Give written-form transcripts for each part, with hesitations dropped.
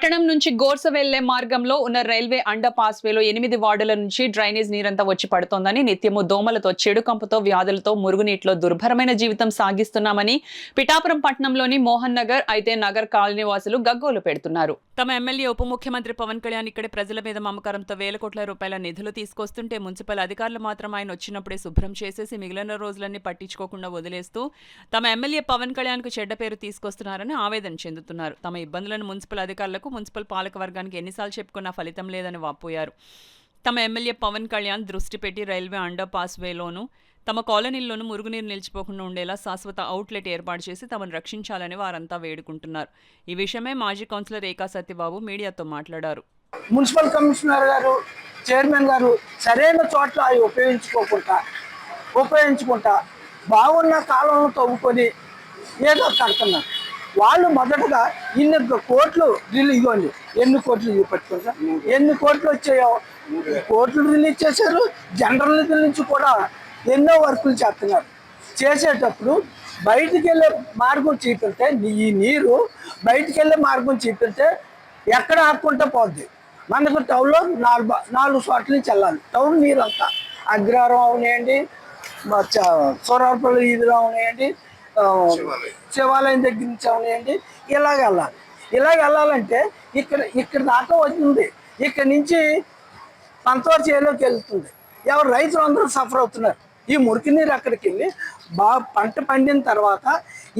పట్టణం నుంచి గోర్స వెళ్లే మార్గంలో ఉన్న రైల్వే అండర్ పాస్ వేలో 8 వార్డుల నుంచి డ్రైనేజ్ నీరంతా వచ్చి పడుతోందని, నిత్యము దోమలతో, చెడు కంపుతో, వ్యాధులతో మురుగునీటిలో దుర్భరమైన జీవితం సాగిస్తున్నామని పిఠాపురం పట్టణంలోని మోహన్ నగర్ అయితే నగర్ కాలనీ వాసులు గగ్గోలు పెడుతున్నారు. తమ ఎమ్మెల్యే ఉప ముఖ్యమంత్రి పవన్ కళ్యాణ్ ఇక్కడే ప్రజల మీద మమకారంతో వేల కోట్ల రూపాయల నిధులు తీసుకొస్తుంటే మున్సిపల్ అధికారులు మాత్రం ఆయన వచ్చినప్పుడే శుభ్రం చేసేసి మిగిలిన రోజులన్నీ పట్టించుకోకుండా వదిలేస్తూ తమ ఎమ్మెల్యే పవన్ కళ్యాణ్ కు చెడ్డ పేరు తీసుకొస్తున్నారని ఆవేదన చెందుతున్నారు. తమ ఇబ్బందులను మున్సిపల్ అధికారులకు, మున్సిపల్ పాలక వర్గానికి ఎన్నిసార్లు చెప్పుకున్నా ఫలితం లేదని వాపోయారు. తమ ఎమ్మెల్యే పవన్ కళ్యాణ్ దృష్టి పెట్టి రైల్వే అండర్ పాస్ వేలోనూ తమ కాలనీల్లోనూ మురుగునీరు నిలిచిపోకుండా ఉండేలా శాశ్వత అవుట్లెట్ ఏర్పాటు చేసి తమను రక్షించాలని వారంతా వేడుకుంటున్నారు. ఈ విషయమే మాజీ కౌన్సిలర్ ఏకా సత్యబాబు మీడియాతో మాట్లాడారు. మున్సిపల్ కమిషనర్ గారు, చైర్మన్ గారు సరైన చోట్ల అవి ఉపయోగించుకుంటా బాగున్న కాలంలో తవ్వుకొని ఏదో కడుతున్నారు. వాళ్ళు మొదటగా ఇన్ని కోట్లు ఇవ్వండి, ఎన్ని కోట్లు చూపెట్టుకుంటా, ఎన్ని కోట్లు వచ్చాయో కోట్లు రిలీజ్ చేశారు. జనరల్ నిధుల నుంచి కూడా ఎన్నో వర్కులు చేస్తున్నారు. చేసేటప్పుడు బయటికి వెళ్ళే మార్గం చూపితే, ఈ నీరు బయటికి వెళ్ళే మార్గం చూపితే ఎక్కడ ఆపుకుంటా పోద్ది. మనకు టౌన్లో నాలుగు చోట్ల నుంచి వెళ్ళాలి. టౌన్ నీరు అంతా అగ్రహారం అవనివ్వండి, సోరారపల్లి ఈదులో అవనివ్వండి, శివాలయం దగ్గర నుంచి అవనివ్వండి, ఇలాగ వెళ్ళాలి. ఇలాగ వెళ్ళాలంటే ఇక్కడ దాకా వచ్చింది. ఇక్కడ నుంచి పంతవర చేలోకి వెళ్తుంది. ఎవరు రైతులు అందరూ సఫర్ అవుతున్నారు. ఈ మురికి నీరు అక్కడికి వెళ్ళి పంట పండిన తర్వాత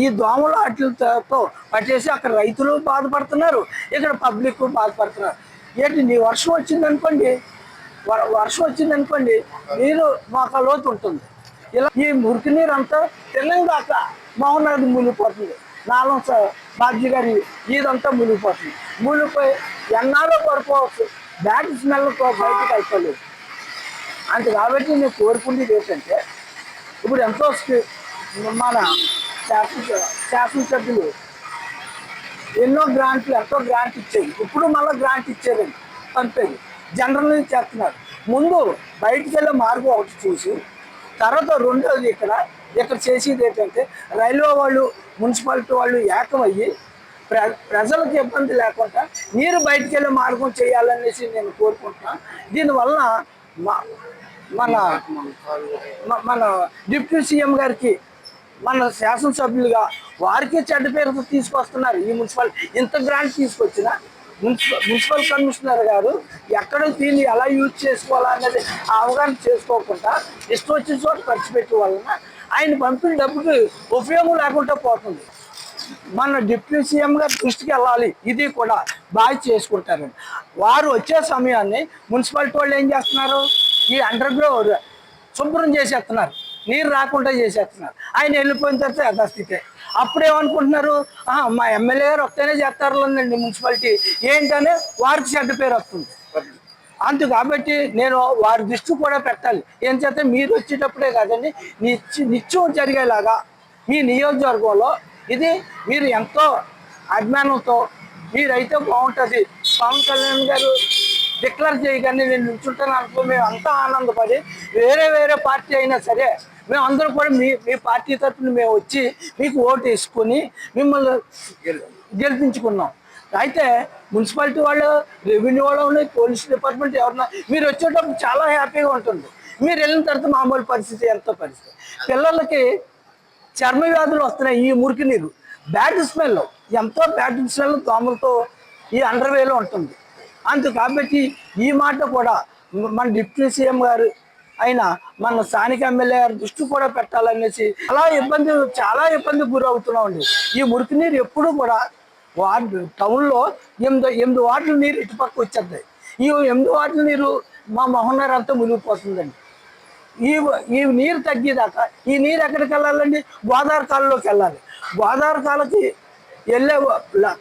ఈ దోమలు వాటితో పట్టేసి అక్కడ రైతులు బాధపడుతున్నారు, ఇక్కడ పబ్లిక్ బాధపడుతున్నారు. ఏంటి, నీ వర్షం వచ్చిందనుకోండి నీరు మాకు లోతు ఉంటుంది. ఇలా ఈ మురికి నీరు అంతా తెలంగాణ మోహన్ నగర్ మునిగిపోతుంది. నాలుగు బాబ్జీ గారి ఇదంతా మునిగిపోతుంది. మునిగిపోయి ఎన్నాలో పడిపోవచ్చు, బ్యాడ్ స్మెల్ బయటకు అయిపోలేదు. అంతే కాబట్టి నేను కోరుకునేది ఏంటంటే, ఇప్పుడు ఎంతో మన శాసనసభ్యులు ఎంతో గ్రాంట్ ఇచ్చేది. ఇప్పుడు మళ్ళీ గ్రాంట్ ఇచ్చేదండి, పంపేది జనరల్ నుంచి చేస్తున్నారు. ముందు బయటికి వెళ్ళే మార్గం ఒకటి చూసి, తర్వాత రెండోది ఇక్కడ చేసేది ఏంటంటే, రైల్వే వాళ్ళు, మున్సిపాలిటీ వాళ్ళు ఏకమయ్యి ప్రజలకు ఇబ్బంది లేకుండా నీరు బయటికి వెళ్ళే మార్గం చేయాలనేసి నేను కోరుకుంటున్నాను. దీనివల్ల మన డిప్యూటీ సీఎం గారికి, మన శాసనసభ్యులుగా వారికి చెడ్డ పేరుతో తీసుకొస్తున్నారు. ఈ మున్సిపల్ ఇంత గ్రాంట్ తీసుకొచ్చిన మున్సిపల్ కమిషనర్ గారు ఎక్కడ దీన్ని ఎలా యూజ్ చేసుకోవాలనేది అవగాహన చేసుకోకుండా ఇష్టం వచ్చిన చోట ఖర్చు పెట్టే వలన ఆయన పంపిన డబ్బుకి ఉపయోగం లేకుండా పోతుంది. మన డిప్యూటీ సీఎం గారి దృష్టికి వెళ్ళాలి. ఇది కూడా బాగా చేసుకుంటారు. వారు వచ్చే సమయాన్ని మున్సిపాలిటీ వాళ్ళు ఏం చేస్తున్నారు, ఈ అండర్ గ్రౌండ్ శుభ్రం చేసేస్తున్నారు, నీరు రాకుండా చేసేస్తున్నారు. ఆయన వెళ్ళిపోయిన తర్వాత యథాస్థితే. అప్పుడేమనుకుంటున్నారు, మా ఎమ్మెల్యే గారు ఒక్కనే చేస్తారులేండి మున్సిపాలిటీ ఏంటనే వారికి చెడ్డ పేరు వస్తుంది. అంతే కాబట్టి నేను వారి దృష్టి కూడా పెట్టాలి. ఏం చేస్తే మీరు వచ్చేటప్పుడే కాదండి, నిత్యం జరిగేలాగా మీ నియోజకవర్గంలో ఇది మీరు ఎంతో అభిమానంతో మీరైతే బాగుంటుంది. పవన్ కళ్యాణ్ గారు డిక్లేర్ చేయగానే నేను నిల్చుంటాను అనుకో, మేము అంతా ఆనందపడి వేరే పార్టీ అయినా సరే మేము అందరూ కూడా మీ పార్టీ తరఫున మేము వచ్చి మీకు ఓటు వేసుకొని మిమ్మల్ని గెలిపించుకున్నాం. అయితే మున్సిపాలిటీ వాళ్ళు, రెవెన్యూ వాళ్ళు ఉన్నాయి, పోలీస్ డిపార్ట్మెంట్ ఎవరన్నా మీరు వచ్చేటప్పుడు చాలా హ్యాపీగా ఉంటుంది. మీరు వెళ్ళిన తర్వాత మామూలు పరిస్థితి, ఎంతో పరిస్థితి. పిల్లలకి చర్మ వ్యాధులు వస్తున్నాయి. ఈ మురికి నీరు బ్యాడ్ స్మెల్, ఎంతో బ్యాడ్ స్మెల్ దోమలతో ఈ అండర్వేలో ఉంటుంది. అంతే కాబట్టి ఈ మాట కూడా మన డిప్యూటీ సీఎం గారు అయిన మన స్థానిక ఎమ్మెల్యే గారు దృష్టి కూడా పెట్టాలనేసి చాలా ఇబ్బంది గురవుతున్నామండి. ఈ మురికి నీరు ఎప్పుడు కూడా టౌన్లో 8 వార్డుల నీరు ఇటుపక్క వచ్చేస్తాయి. ఈ 8 వార్డుల నీరు మా మోహన్ నగర్ అంతా మునిగిపోతుందండి. ఈ నీరు తగ్గేదాకా ఈ నీరు ఎక్కడికి వెళ్ళాలండి, గోదావరి కాలంలోకి వెళ్ళాలి. గోదావరి కాలకి వెళ్ళే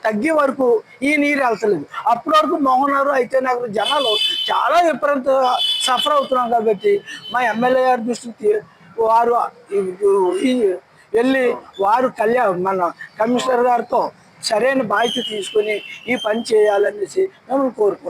తగ్గే వరకు ఈ నీరు వెళ్తలేదు. అప్పటి వరకు మోహన్ నగర్ అయితే నగర్ జనాలు చాలా విపరీతంగా సఫర్ అవుతున్నాం. కాబట్టి మా ఎమ్మెల్యే గారి దృష్టికి వారు వెళ్ళి వారు మన కమిషనర్ గారితో సరైన బాధ్యత తీసుకొని ఈ పని చేయాలనేసి మేము కోరుకుంటున్నాం.